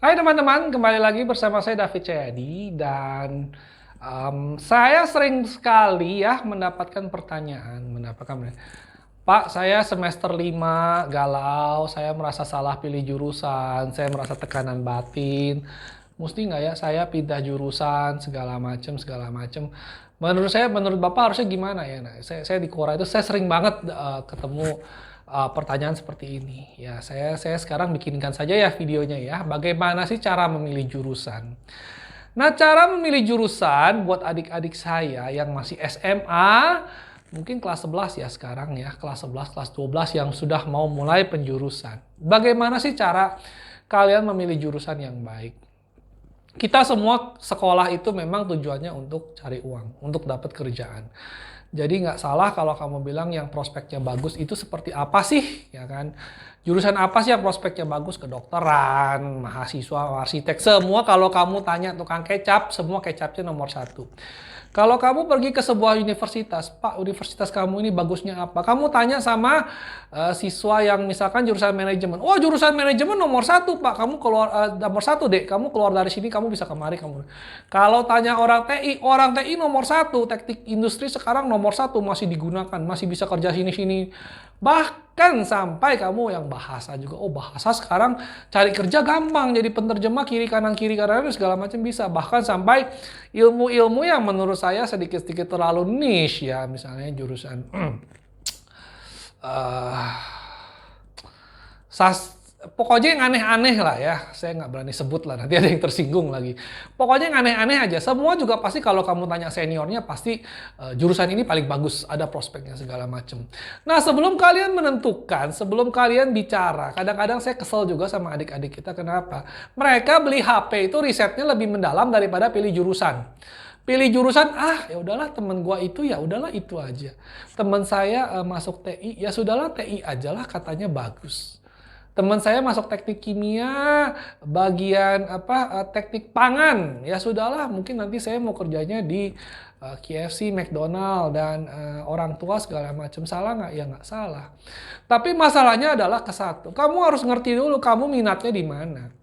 Hai teman-teman, kembali lagi bersama saya David Cahyadi dan saya sering sekali ya mendapatkan pertanyaan, Pak, saya semester 5 galau, saya merasa salah pilih jurusan, saya merasa tekanan batin, mesti nggak ya saya pindah jurusan segala macam. Menurut Bapak harusnya gimana ya? Nah, saya di Quora itu saya sering banget ketemu pertanyaan seperti ini. Ya, saya sekarang bikinkan saja ya videonya ya. Bagaimana sih cara memilih jurusan? Nah, cara memilih jurusan buat adik-adik saya yang masih SMA, mungkin kelas 11 ya sekarang ya, kelas 11, kelas 12 yang sudah mau mulai penjurusan. Bagaimana sih cara kalian memilih jurusan yang baik? Kita semua sekolah itu memang tujuannya untuk cari uang, untuk dapat kerjaan. Jadi nggak salah kalau kamu bilang yang prospeknya bagus itu seperti apa sih, ya kan? Jurusan apa sih yang prospeknya bagus? Kedokteran, mahasiswa, arsitek, semua kalau kamu tanya tukang kecap, semua kecapnya nomor satu. Kalau kamu pergi ke sebuah universitas, Pak, universitas kamu ini bagusnya apa? Kamu tanya sama siswa yang misalkan jurusan manajemen. Oh, jurusan manajemen nomor satu, Pak. Kamu keluar nomor satu, Dek. Kamu keluar dari sini, kamu bisa kemari. Kalau tanya orang TI nomor satu. Teknik industri sekarang nomor satu masih digunakan, masih bisa kerja sini-sini. Bahkan sampai kamu yang bahasa juga. Oh, bahasa sekarang cari kerja gampang. Jadi penerjemah kiri kanan segala macam bisa. Bahkan sampai ilmu-ilmu yang menurut saya sedikit-sedikit terlalu niche ya. Misalnya jurusan pokoknya yang aneh-aneh lah ya. Saya nggak berani sebut lah, nanti ada yang tersinggung lagi. Pokoknya yang aneh-aneh aja. Semua juga pasti kalau kamu tanya seniornya pasti jurusan ini paling bagus, ada prospeknya segala macam. Nah, sebelum kalian menentukan, sebelum kalian bicara, kadang-kadang saya kesel juga sama adik-adik kita. Kenapa? Mereka beli HP itu risetnya lebih mendalam daripada pilih jurusan. Pilih jurusan, ya udahlah temen gua itu ya udahlah itu aja. Temen saya masuk TI, ya sudahlah TI ajalah katanya bagus. Teman saya masuk teknik kimia, bagian teknik pangan. Ya sudahlah, mungkin nanti saya mau kerjanya di KFC, McDonald dan orang tua segala macam. Salah nggak? Ya nggak salah. Tapi masalahnya adalah ke satu. Kamu harus ngerti dulu kamu minatnya di mana.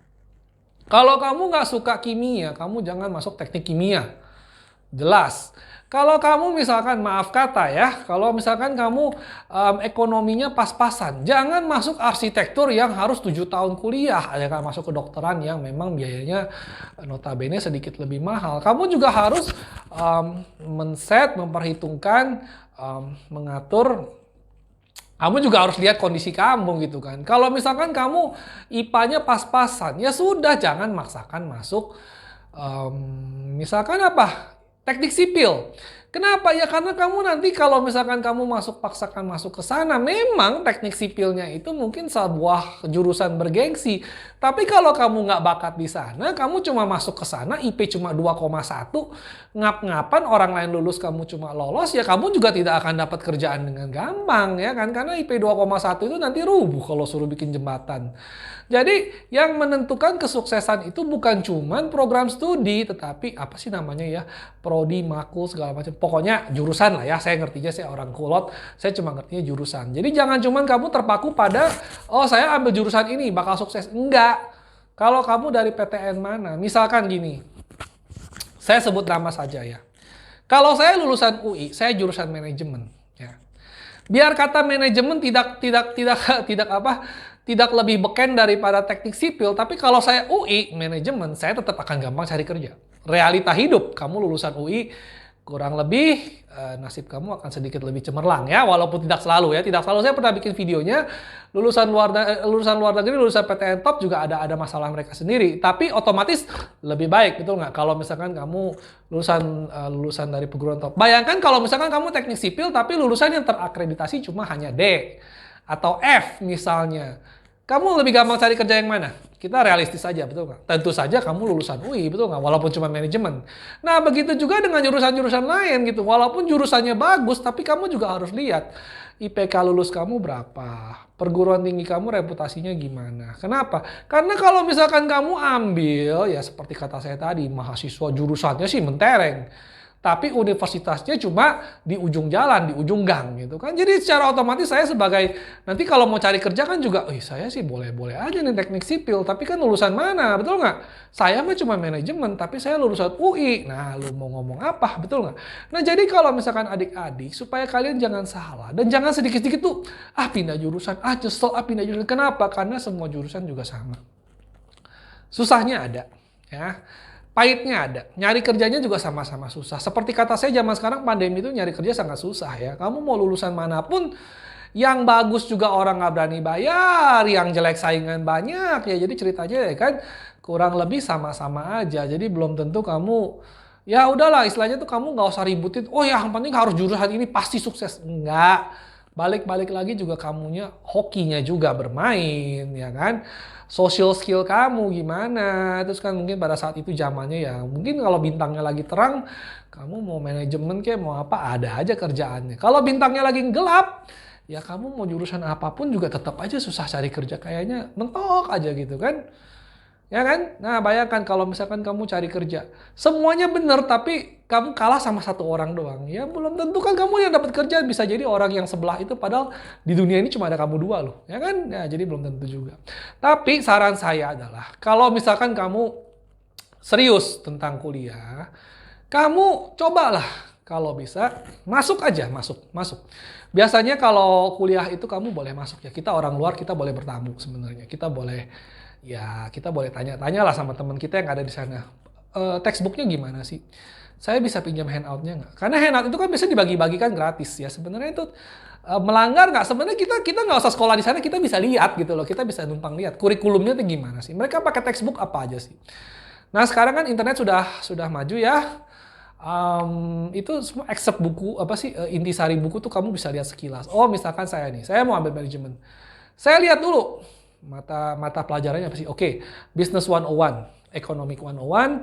Kalau kamu nggak suka kimia, kamu jangan masuk teknik kimia. Jelas. Kalau kamu misalkan, maaf kata ya, kalau misalkan kamu ekonominya pas-pasan, jangan masuk arsitektur yang harus 7 tahun kuliah, jangan masuk kedokteran yang memang biayanya notabene sedikit lebih mahal. Kamu juga harus memperhitungkan, mengatur. Kamu juga harus lihat kondisi kamu gitu kan. Kalau misalkan kamu IPA-nya pas-pasan, ya sudah jangan maksakan masuk misalkan teknik sipil. Kenapa? Ya karena kamu nanti kalau misalkan kamu paksakan masuk ke sana, memang teknik sipilnya itu mungkin sebuah jurusan bergengsi. Tapi kalau kamu nggak bakat di sana, kamu cuma masuk ke sana, IP cuma 2,1, ngap-ngapan orang lain lulus, kamu cuma lolos, ya kamu juga tidak akan dapat kerjaan dengan gampang ya kan? Karena IP 2,1 itu nanti rubuh kalau suruh bikin jembatan. Jadi yang menentukan kesuksesan itu bukan cuman program studi, tetapi apa sih namanya ya, prodi, makul segala macam. Pokoknya jurusan lah ya, saya ngertinya saya orang kulot, saya cuma ngertinya jurusan. Jadi jangan cuman kamu terpaku pada, oh saya ambil jurusan ini bakal sukses. Enggak. Kalau kamu dari PTN mana, misalkan gini, saya sebut nama saja ya. Kalau saya lulusan UI, saya jurusan manajemen. Ya. Biar kata manajemen tidak lebih beken daripada teknik sipil, tapi kalau saya UI manajemen, saya tetap akan gampang cari kerja. Realita hidup, kamu lulusan UI kurang lebih nasib kamu akan sedikit lebih cemerlang ya, walaupun tidak selalu ya. Tidak selalu, saya pernah bikin videonya lulusan luar negeri, lulusan PTN top juga ada masalah mereka sendiri, tapi otomatis lebih baik, betul nggak? Kalau misalkan kamu lulusan dari perguruan top. Bayangkan kalau misalkan kamu teknik sipil tapi lulusan yang terakreditasi cuma hanya D atau F misalnya. Kamu lebih gampang cari kerja yang mana? Kita realistis saja, betul nggak? Tentu saja kamu lulusan UI, betul nggak? Walaupun cuma manajemen. Nah, begitu juga dengan jurusan-jurusan lain gitu. Walaupun jurusannya bagus, tapi kamu juga harus lihat IPK lulus kamu berapa, perguruan tinggi kamu reputasinya gimana. Kenapa? Karena kalau misalkan kamu ambil, ya seperti kata saya tadi, mahasiswa jurusannya sih mentereng. tapi universitasnya cuma di ujung jalan, di ujung gang gitu kan. Jadi secara otomatis saya sebagai, nanti kalau mau cari kerja kan juga, saya sih boleh-boleh aja nih teknik sipil, tapi kan lulusan mana, betul nggak? Saya mah cuma manajemen, tapi saya lulusan UI. Nah, lu mau ngomong apa, betul nggak? Nah, jadi kalau misalkan adik-adik, supaya kalian jangan salah, dan jangan sedikit-sedikit tuh, pindah jurusan, nyesel, pindah jurusan. Kenapa? Karena semua jurusan juga sama. Susahnya ada, ya. Pahitnya ada, nyari kerjanya juga sama-sama susah. Seperti kata saya zaman sekarang pandemi itu nyari kerja sangat susah ya. Kamu mau lulusan manapun, yang bagus juga orang nggak berani bayar, yang jelek saingan banyak ya. Jadi ceritanya ya kan kurang lebih sama-sama aja. Jadi belum tentu kamu, ya udahlah istilahnya tuh kamu nggak usah ributin. Oh ya yang penting harus jurusan ini pasti sukses. Enggak. Balik-balik lagi juga kamunya, hokinya juga bermain ya kan. Social skill kamu gimana, terus kan mungkin pada saat itu zamannya ya mungkin kalau bintangnya lagi terang, kamu mau manajemen kayak mau apa ada aja kerjaannya. Kalau bintangnya lagi gelap, ya kamu mau jurusan apapun juga tetap aja susah cari kerja, kayaknya mentok aja gitu kan. Ya kan? Nah bayangkan kalau misalkan kamu cari kerja, semuanya bener tapi kamu kalah sama satu orang doang. Ya belum tentu kan kamu yang dapat kerja, bisa jadi orang yang sebelah itu padahal di dunia ini cuma ada kamu dua loh. Ya kan? Ya jadi belum tentu juga. Tapi saran saya adalah kalau misalkan kamu serius tentang kuliah, kamu cobalah kalau bisa masuk aja, masuk. Biasanya kalau kuliah itu kamu boleh masuk ya. Kita orang luar kita boleh bertamu sebenarnya. Kita boleh tanya-tanya lah sama teman kita yang ada di sana. Textbooknya gimana sih? Saya bisa pinjam handoutnya nggak? Karena handout itu kan bisa dibagi-bagikan gratis ya. Sebenarnya itu melanggar nggak? Sebenarnya kita nggak usah sekolah di sana, kita bisa lihat gitu loh. Kita bisa numpang lihat kurikulumnya itu gimana sih? Mereka pakai textbook apa aja sih? Nah sekarang kan internet sudah maju ya. Itu semua excerpt buku apa sih intisari buku tuh kamu bisa lihat sekilas. Oh misalkan saya mau ambil manajemen. Saya lihat dulu mata pelajarannya apa sih? Oke, Business 101, Economic 101,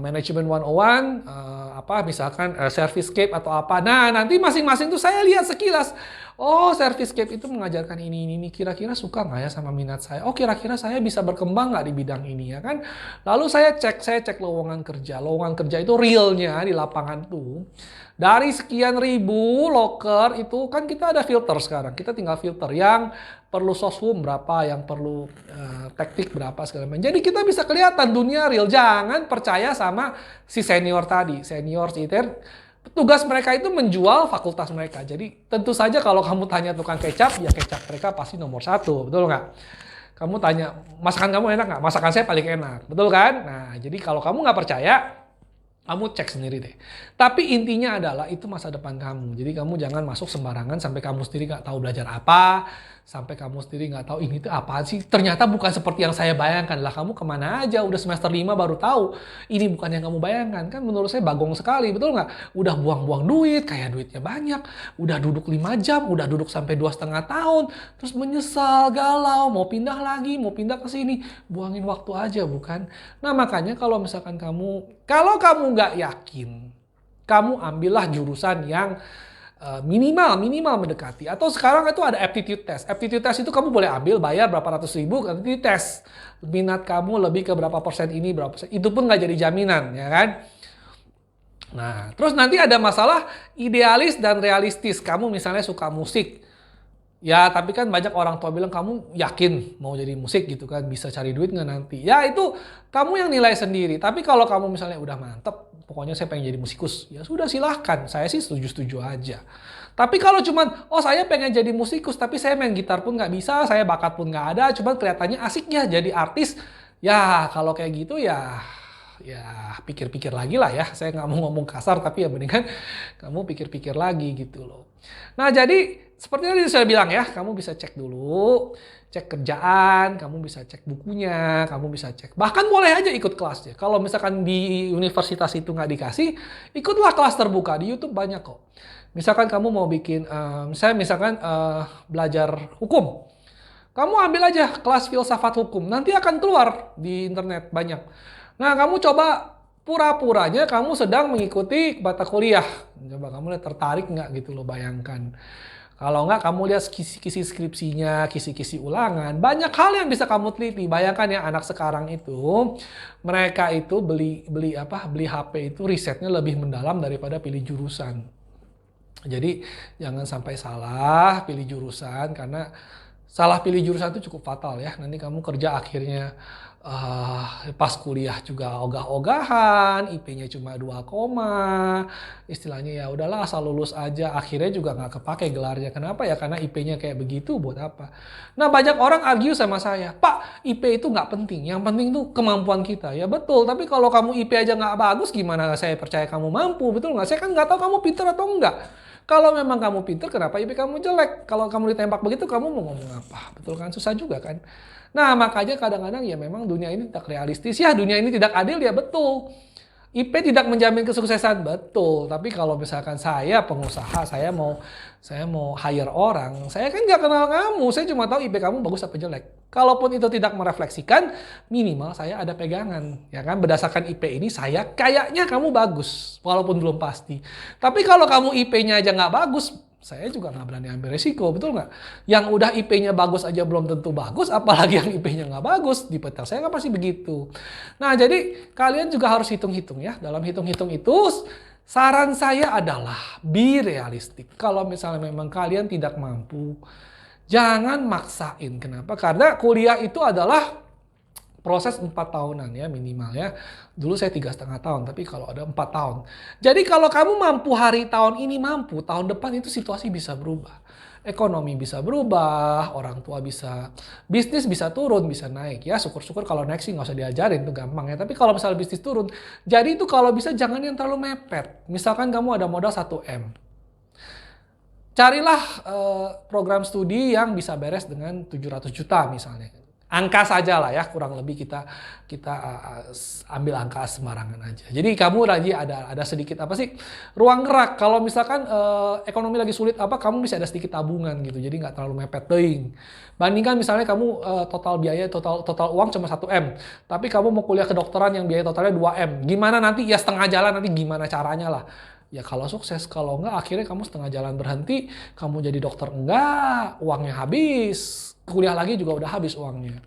Management 101, misalkan Servicescape atau apa. Nah, nanti masing-masing tuh saya lihat sekilas. Oh, Servicescape itu mengajarkan ini. Kira-kira suka nggak ya sama minat saya? Oh, kira-kira saya bisa berkembang nggak di bidang ini ya kan? Lalu saya cek lowongan kerja. Lowongan kerja itu realnya di lapangan tuh. Dari sekian ribu loker itu kan kita ada filter sekarang. Kita tinggal filter yang perlu soshum berapa, yang perlu teknik berapa segala macam. Jadi kita bisa kelihatan dunia real. Jangan percaya sama si senior tadi. Senior itu tugas mereka itu menjual fakultas mereka. Jadi tentu saja kalau kamu tanya tukang kecap, ya kecap mereka pasti nomor 1, betul nggak? Kamu tanya, masakan kamu enak nggak? Masakan saya paling enak, betul kan? Nah, jadi kalau kamu nggak percaya, kamu cek sendiri deh. Tapi intinya adalah itu masa depan kamu. Jadi kamu jangan masuk sembarangan sampai kamu sendiri nggak tahu belajar apa. Sampai kamu sendiri nggak tahu ini tuh apa sih. Ternyata bukan seperti yang saya bayangkan. Lah kamu kemana aja udah semester 5 baru tahu. Ini bukan yang kamu bayangkan. Kan menurut saya bagong sekali. Betul nggak? Udah buang-buang duit. Kayak duitnya banyak. Udah duduk 5 jam. Udah duduk sampai 2,5 tahun. Terus menyesal, galau. Mau pindah lagi. Mau pindah ke sini. Buangin waktu aja bukan? Nah makanya kalau misalkan kalau kamu nggak yakin, kamu ambillah jurusan yang minimal mendekati. Atau sekarang itu ada aptitude test. Aptitude test itu kamu boleh ambil, bayar berapa ratus ribu, nanti tes. Minat kamu lebih ke berapa persen ini, berapa persen. Itu pun nggak jadi jaminan, ya kan? Nah, terus nanti ada masalah idealis dan realistis. Kamu misalnya suka musik. Ya, tapi kan banyak orang tua bilang kamu yakin mau jadi musik gitu kan, bisa cari duit nggak nanti? Ya itu kamu yang nilai sendiri. Tapi kalau kamu misalnya udah mantep, pokoknya saya pengen jadi musikus, ya sudah silahkan. Saya sih setuju-setuju aja. Tapi kalau cuman, saya pengen jadi musikus, tapi saya main gitar pun nggak bisa, saya bakat pun nggak ada, cuman kelihatannya asik ya jadi artis. Ya kalau kayak gitu ya pikir-pikir lagi lah ya. Saya nggak mau ngomong kasar, tapi ya mendingan kamu pikir-pikir lagi gitu loh. Nah jadi seperti yang saya bilang ya, kamu bisa cek dulu, cek kerjaan, kamu bisa cek bukunya, kamu bisa cek. Bahkan boleh aja ikut kelasnya. Kalau misalkan di universitas itu nggak dikasih, ikutlah kelas terbuka. Di YouTube banyak kok. Misalkan kamu mau bikin, belajar hukum. Kamu ambil aja kelas filsafat hukum. Nanti akan keluar di internet banyak. Nah kamu coba pura-puranya kamu sedang mengikuti mata kuliah. Coba kamu lihat tertarik nggak gitu loh, bayangkan. Kalau nggak kamu lihat kisi-kisi skripsinya, kisi-kisi ulangan, banyak hal yang bisa kamu teliti. Bayangkan ya anak sekarang itu, mereka itu beli HP itu risetnya lebih mendalam daripada pilih jurusan. Jadi jangan sampai salah pilih jurusan karena salah pilih jurusan itu cukup fatal ya. Nanti kamu kerja akhirnya pas kuliah juga ogah-ogahan, IP-nya cuma 2 koma, istilahnya ya udahlah asal lulus aja, akhirnya juga nggak kepake gelarnya. Kenapa ya? Karena IP-nya kayak begitu, buat apa? Nah banyak orang argue sama saya, Pak IP itu nggak penting, yang penting tuh kemampuan kita. Ya betul, tapi kalau kamu IP aja nggak bagus, gimana saya percaya kamu mampu, betul nggak? Saya kan nggak tahu kamu pintar atau enggak. Kalau memang kamu pintar, kenapa IP kamu jelek? Kalau kamu ditembak begitu, kamu mau ngomong apa? Betul kan? Susah juga kan? Nah, makanya kadang-kadang ya memang dunia ini tidak realistis. Ya, dunia ini tidak adil, ya betul. IP tidak menjamin kesuksesan, betul. Tapi kalau misalkan saya pengusaha, saya mau hire orang, saya kan nggak kenal kamu. Saya cuma tahu IP kamu bagus apa jelek. Kalaupun itu tidak merefleksikan, minimal saya ada pegangan. Ya kan, berdasarkan IP ini saya kayaknya kamu bagus. Walaupun belum pasti. Tapi kalau kamu IP-nya aja nggak bagus, saya juga nggak berani ambil resiko, betul nggak? Yang udah IP-nya bagus aja belum tentu bagus, apalagi yang IP-nya nggak bagus. Di petel saya nggak pasti begitu. Nah, jadi kalian juga harus hitung-hitung ya. Dalam hitung-hitung itu, saran saya adalah be realistik. Kalau misalnya memang kalian tidak mampu, jangan maksain. Kenapa? Karena kuliah itu adalah proses 4 tahunan ya minimal ya. Dulu saya 3,5 tahun, tapi kalau ada 4 tahun. Jadi kalau kamu mampu hari tahun ini mampu, tahun depan itu situasi bisa berubah. Ekonomi bisa berubah, orang tua bisa, bisnis bisa turun, bisa naik. Ya syukur-syukur kalau naik sih nggak usah diajarin, itu gampang ya. Tapi kalau misalnya bisnis turun, jadi itu kalau bisa jangan yang terlalu mepet. Misalkan kamu ada modal 1M. Carilah program studi yang bisa beres dengan 700 juta misalnya. Angka saja lah ya, kurang lebih kita ambil angka sembarangan aja. Jadi kamu lagi ada sedikit apa sih ruang gerak. Kalau misalkan ekonomi lagi sulit apa, kamu bisa ada sedikit tabungan gitu. Jadi nggak terlalu mepet teing. Bandingkan misalnya kamu total biaya total uang cuma 1M, tapi kamu mau kuliah kedokteran yang biaya totalnya 2M. Gimana nanti? Ya setengah jalan, nanti gimana caranya lah. Ya kalau sukses, kalau enggak akhirnya kamu setengah jalan berhenti, kamu jadi dokter enggak, uangnya habis. Kuliah lagi juga udah habis uangnya.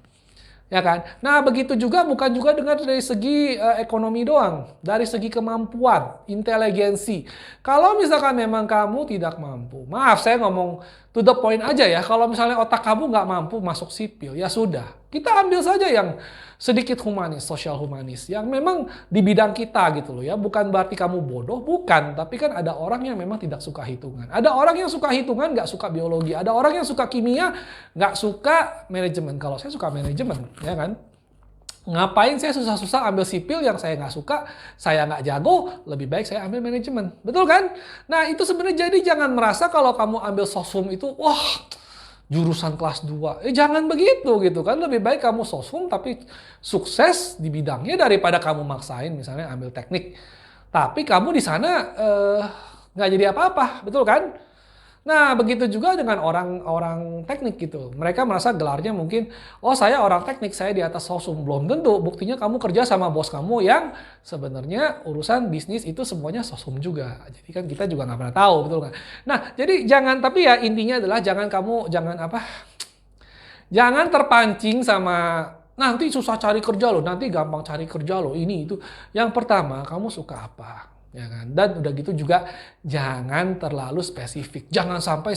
Ya kan? Nah, begitu juga bukan juga dengan dari segi ekonomi doang, dari segi kemampuan, inteligensi. Kalau misalkan memang kamu tidak mampu, maaf saya ngomong to the point aja ya, kalau misalnya otak kamu nggak mampu masuk sipil, ya sudah. Kita ambil saja yang sedikit humanis, sosial humanis, yang memang di bidang kita gitu loh ya. Bukan berarti kamu bodoh, bukan. Tapi kan ada orang yang memang tidak suka hitungan. Ada orang yang suka hitungan, nggak suka biologi. Ada orang yang suka kimia, nggak suka manajemen. Kalau saya suka manajemen, ya kan? Ngapain saya susah-susah ambil sipil yang saya nggak suka, saya nggak jago, lebih baik saya ambil manajemen. Betul kan? Nah itu sebenarnya jadi jangan merasa kalau kamu ambil sosum itu, wah jurusan kelas 2. Jangan begitu gitu kan. Lebih baik kamu sosum tapi sukses di bidangnya daripada kamu maksain misalnya ambil teknik. Tapi kamu di sana nggak jadi apa-apa. Betul kan? Nah, begitu juga dengan orang-orang teknik gitu. Mereka merasa gelarnya mungkin, oh saya orang teknik, saya di atas sosum. Belum tentu, buktinya kamu kerja sama bos kamu yang sebenarnya urusan bisnis itu semuanya sosum juga. Jadi kan kita juga nggak pernah tahu, betul nggak? Nah, jadi tapi ya intinya adalah jangan terpancing sama nanti susah cari kerja loh, nanti gampang cari kerja loh, ini itu. Yang pertama, kamu suka apa? Ya kan? Dan udah gitu juga jangan terlalu spesifik. Jangan sampai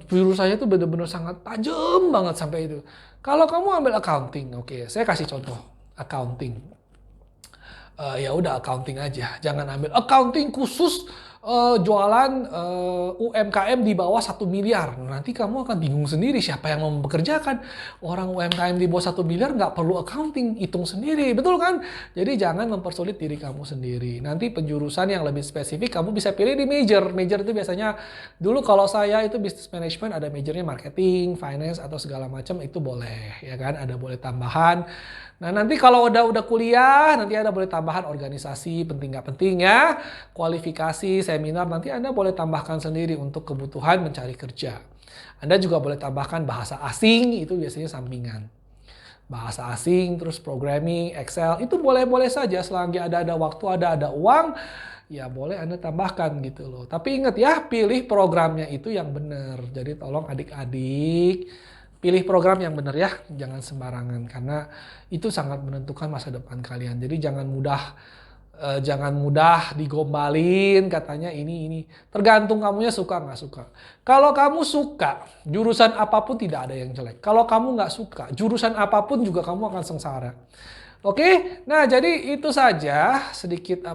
jurusannya tuh bener-bener sangat tajam banget sampai itu. Kalau kamu ambil accounting, oke, saya kasih contoh accounting. Ya udah accounting aja. Jangan ambil accounting khusus jualan UMKM di bawah 1 miliar. Nanti kamu akan bingung sendiri siapa yang mau mempekerjakan. Orang UMKM di bawah 1 miliar nggak perlu accounting, hitung sendiri. Betul kan? Jadi jangan mempersulit diri kamu sendiri. Nanti penjurusan yang lebih spesifik kamu bisa pilih di major. Major itu biasanya, dulu kalau saya itu business management ada majornya marketing, finance atau segala macam itu boleh. Ya kan? Ada boleh tambahan. Nah nanti kalau udah kuliah, nanti ada boleh tambahan organisasi, penting nggak penting ya, kualifikasi, seminar, nanti Anda boleh tambahkan sendiri untuk kebutuhan mencari kerja. Anda juga boleh tambahkan bahasa asing, itu biasanya sampingan. Bahasa asing, terus programming, Excel, itu boleh-boleh saja selagi ada waktu, ada uang, ya boleh Anda tambahkan gitu loh. Tapi ingat ya, pilih programnya itu yang benar. Jadi tolong adik-adik pilih program yang benar ya, jangan sembarangan karena itu sangat menentukan masa depan kalian. Jadi jangan mudah digombalin katanya ini. Tergantung kamunya suka nggak suka. Kalau kamu suka, jurusan apapun tidak ada yang jelek. Kalau kamu nggak suka, jurusan apapun juga kamu akan sengsara. Oke, nah jadi itu saja sedikit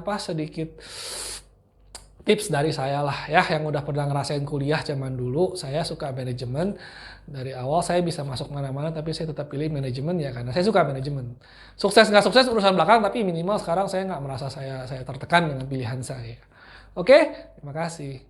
tips dari saya lah ya yang udah pernah ngerasain kuliah zaman dulu. Saya suka manajemen. Dari awal saya bisa masuk mana-mana tapi saya tetap pilih manajemen ya karena saya suka manajemen. Sukses nggak sukses urusan belakang tapi minimal sekarang saya nggak merasa saya tertekan dengan pilihan saya. Oke, terima kasih.